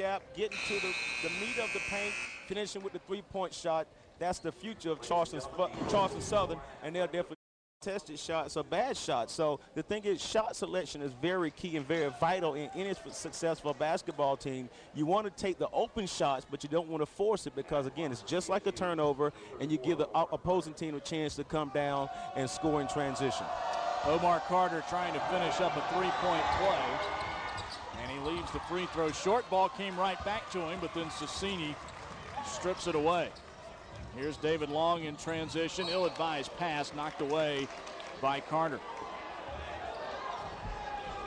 gap, getting to the meat of the paint, finishing with the three-point shot. That's the future of Charleston Southern, and they'll definitely tested shots or bad shots. So the thing is, shot selection is very key and very vital in any successful basketball team. You want to take the open shots, but you don't want to force it because, again, it's just like a turnover, and you give the opposing team a chance to come down and score in transition. Omar Carter trying to finish up a three-point play, and he leaves the free throw short. Ball came right back to him, but then Cicini strips it away. Here's David Long in transition. Ill-advised pass knocked away by Carter.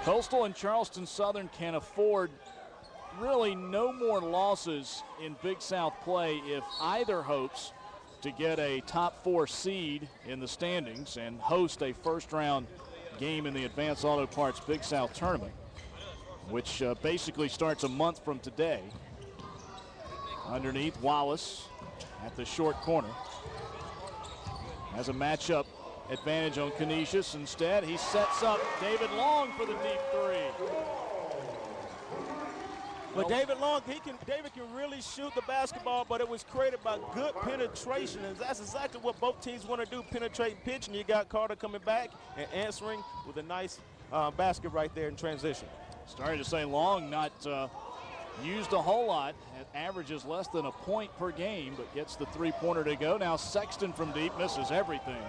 Coastal and Charleston Southern can afford really no more losses in Big South play if either hopes to get a top 4 seed in the standings and host a first-round game in the Advanced Auto Parts Big South tournament, which basically starts a month from today. Underneath, Wallace at the short corner has a matchup advantage on Canisius. Instead, he sets up David Long for the deep three. But David Long, David can really shoot the basketball, but it was created by good penetration, and that's exactly what both teams want to do, penetrate pitch, and you got Carter coming back and answering with a nice basket right there in transition. Starting to say Long not used a whole lot. It averages less than a point per game, but gets the three-pointer to go. Now Sexton from deep misses everything.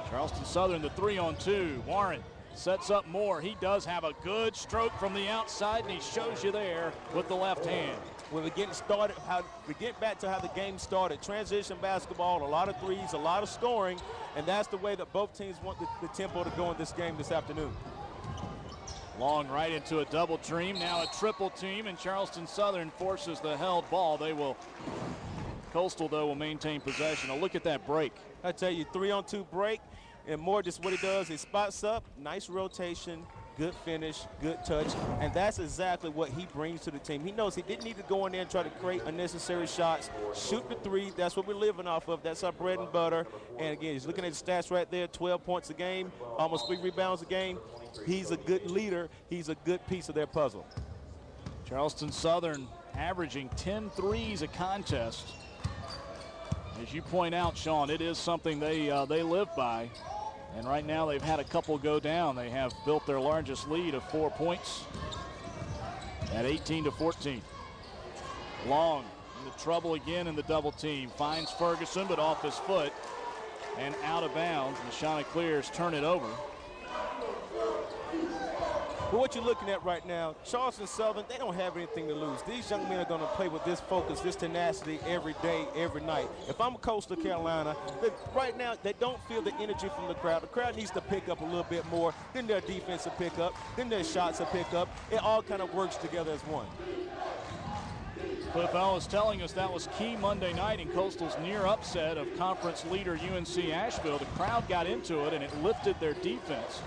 Charleston Southern, the 3-on-2. Warren sets up Moore. He does have a good stroke from the outside, and he shows you there with the left hand. When we get started, we get back to how the game started. Transition basketball, a lot of threes, a lot of scoring, and that's the way that both teams want the tempo to go in this game this afternoon. Long right into a double team, now a triple team, and Charleston Southern forces the held ball. Coastal, though, will maintain possession. Now look at that break. I tell you, 3-on-2 break, and Moore just what he does, he spots up, nice rotation, good finish, good touch, and that's exactly what he brings to the team. He knows he didn't need to go in there and try to create unnecessary shots. Shoot the three, that's what we're living off of. That's our bread and butter. And again, he's looking at the stats right there, 12 points a game, almost 3 rebounds a game. He's a good leader. He's a good piece of their puzzle. Charleston Southern averaging 10 threes a contest. As you point out, Sean, it is something they live by. And right now they've had a couple go down. They have built their largest lead of 4 points at 18-14. Long into trouble again in the double team. Finds Ferguson, but off his foot and out of bounds. The Chanticleers turn it over. But what you're looking at right now, Charleston Southern, they don't have anything to lose. These young men are going to play with this focus, this tenacity every day, every night. If I'm Coastal Carolina, right now they don't feel the energy from the crowd. The crowd needs to pick up a little bit more. Then their defense will pick up. Then their shots will pick up. It all kind of works together as one. Cliff L was telling us that was key Monday night in Coastal's near upset of conference leader UNC Asheville. The crowd got into it, and it lifted their defense.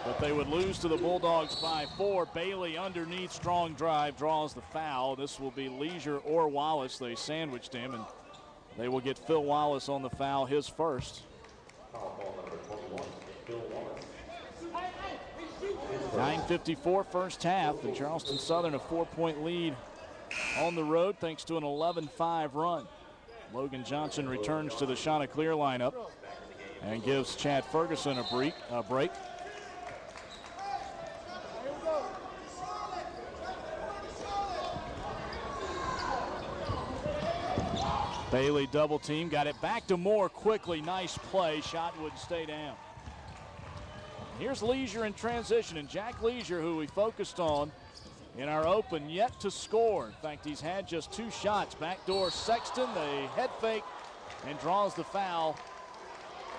But they would lose to the Bulldogs by 4. Bailey underneath, strong drive, draws the foul. This will be Leisure or Wallace. They sandwiched him, and they will get Phil Wallace on the foul, his first. 9:54 first half, and Charleston Southern a 4-point lead on the road thanks to an 11-5 run. Logan Johnson returns to the Chanticleer lineup and gives Chad Ferguson a break. Bailey double team, got it back to Moore quickly. Nice play, shot wouldn't stay down. Here's Leisure in transition, and Jack Leisure, who we focused on in our open, yet to score. In fact, he's had just 2 shots. Backdoor Sexton, the head fake, and draws the foul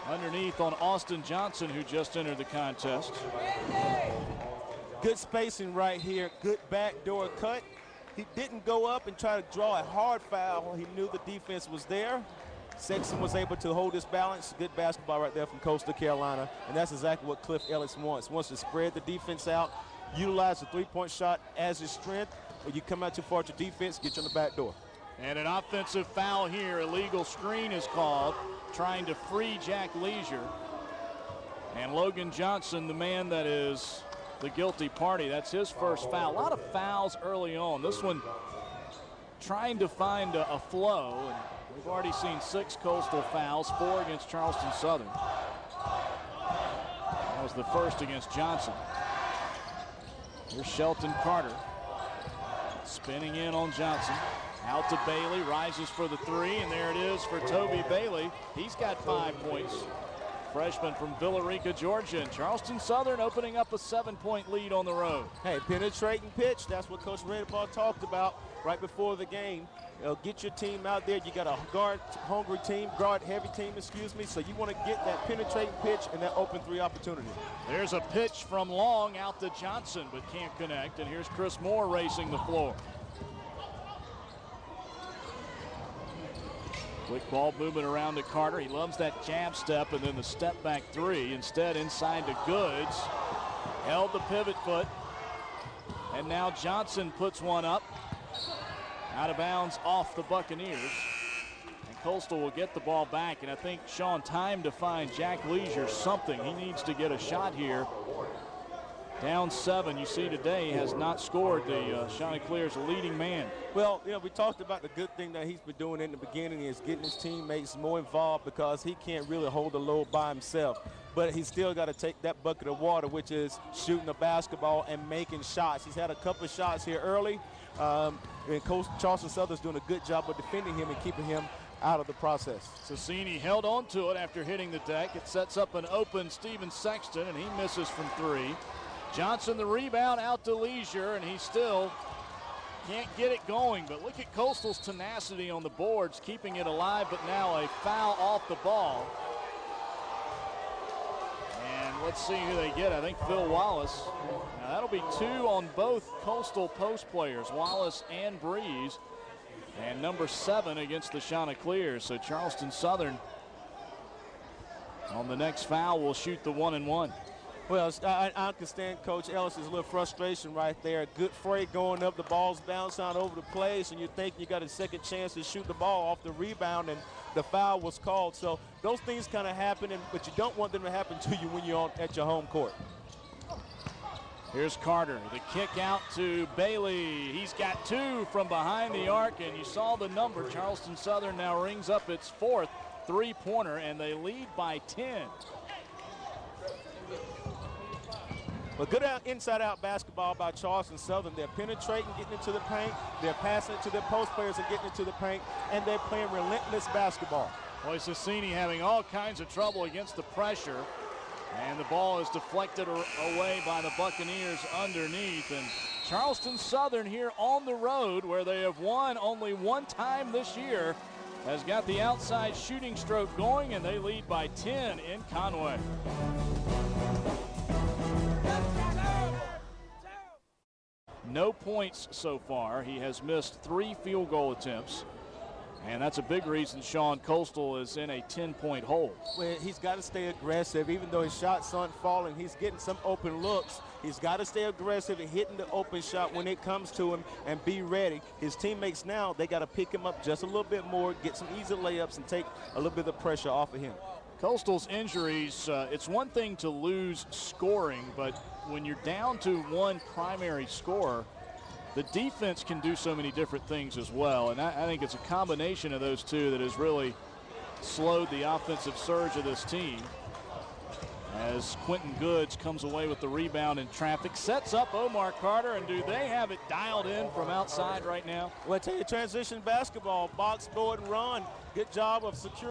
underneath on Austin Johnson, who just entered the contest. Good spacing right here, good backdoor cut. He didn't go up and try to draw a hard foul. He knew the defense was there. Sexton was able to hold his balance. Good basketball right there from Coastal Carolina, and that's exactly what Cliff Ellis wants. Wants to spread the defense out, utilize the three-point shot as his strength. When you come out too far to defense, get you on the back door. And an offensive foul here. Illegal screen is called, trying to free Jack Leisure. And Logan Johnson, the man that is the guilty party. That's his first foul. A lot of fouls early on. This one trying to find a flow. And we've already seen 6 Coastal fouls, 4 against Charleston Southern. That was the first against Johnson. Here's Shelton Carter. Spinning in on Johnson. Out to Bailey, rises for the 3, and there it is for Toby Bailey. He's got 5 points. Freshman from Villarica, Georgia. And Charleston Southern opening up a 7-point lead on the road. Hey, penetrating pitch. That's what Coach Redball talked about right before the game. Get your team out there. You got a guard-hungry team, guard-heavy team, excuse me. So you want to get that penetrating pitch and that open 3 opportunity. There's a pitch from Long out to Johnson, but can't connect. And here's Chris Moore racing the floor. Quick ball movement around to Carter. He loves that jab step and then the step back 3. Instead, inside to Goods. Held the pivot foot. And now Johnson puts one up. Out of bounds off the Buccaneers. And Coastal will get the ball back. And I think, Sean, time to find Jack Leisure something. He needs to get a shot here. Down 7, you see today, has not scored. The Chanticleer's leading man. Well, you know, we talked about the good thing that he's been doing in the beginning is getting his teammates more involved because he can't really hold the load by himself. But he's still got to take that bucket of water, which is shooting the basketball and making shots. He's had a couple of shots here early, and Coach Charleston Southern's doing a good job of defending him and keeping him out of the process. Sassini held on to it after hitting the deck. It sets up an open Steven Sexton, and he misses from 3. Johnson the rebound out to Leisure, and he still can't get it going. But look at Coastal's tenacity on the boards, keeping it alive, but now a foul off the ball. And let's see who they get. I think Phil Wallace. Now that'll be 2 on both Coastal post players, Wallace and Breeze. And number 7 against the Chanticleers. So Charleston Southern on the next foul will shoot the 1-and-1. Well, I understand Coach Ellis's little frustration right there. Good fray going up, the ball's bouncing out over the place, and you think you got a second chance to shoot the ball off the rebound, and the foul was called. So those things kind of happen, but you don't want them to happen to you when you're at your home court. Here's Carter, the kick out to Bailey. He's got 2 from behind the arc, and you saw the number. Charleston Southern now rings up its 4th 3-pointer, and they lead by 10. But good inside-out basketball by Charleston Southern. They're penetrating, getting into the paint. They're passing it to their post players and getting into the paint, and they're playing relentless basketball. Boy, Sassini having all kinds of trouble against the pressure, and the ball is deflected away by the Buccaneers underneath. And Charleston Southern here on the road, where they have won only 1 time this year, has got the outside shooting stroke going, and they lead by 10 in Conway. No points so far. He has missed 3 field goal attempts. And that's a big reason Sean Coastal is in a 10-point hole. Well, he's got to stay aggressive. Even though his shots aren't falling, he's getting some open looks. He's got to stay aggressive and hitting the open shot when it comes to him and be ready. His teammates now, they got to pick him up just a little bit more, get some easy layups, and take a little bit of pressure off of him. Coastal's injuries, it's one thing to lose scoring, but when you're down to 1 primary scorer, the defense can do so many different things as well. And I think it's a combination of those 2 that has really slowed the offensive surge of this team. As Quentin Goods comes away with the rebound in traffic, sets up Omar Carter, and do they have it dialed in from outside right now? Well, I tell you, transition basketball, box, board, and run. Good job of securing